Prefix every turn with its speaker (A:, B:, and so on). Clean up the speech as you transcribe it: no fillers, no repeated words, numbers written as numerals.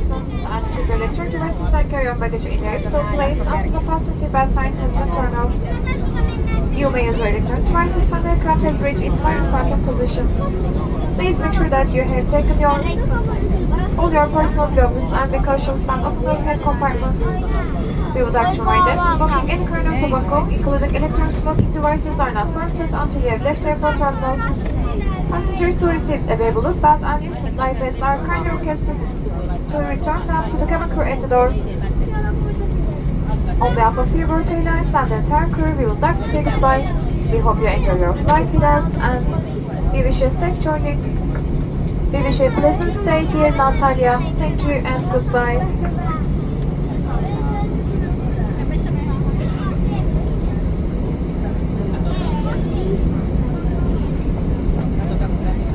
A: personal and secure electronic devices and carry-on baggage in your airstall place until the fasten seatbelt sign has been turned off. You may use your electronic devices when the aircraft has reached its final parking position. Please make sure that you have taken all your personal belongings and vehicles from open overhead compartments. We would like to remind that smoking any kind of tobacco, including electronic smoking devices, are not permitted until you have left the airport terminal. Passengers who received available bath and infant iPads are kindly requested to return them to the cabin crew at the door. On behalf of Freebird Airlines and the entire crew, we would like to say goodbye. We hope you enjoy your flight with us and we wish you a safe journey. We wish you a pleasant stay here in Antalya. Thank you and goodbye.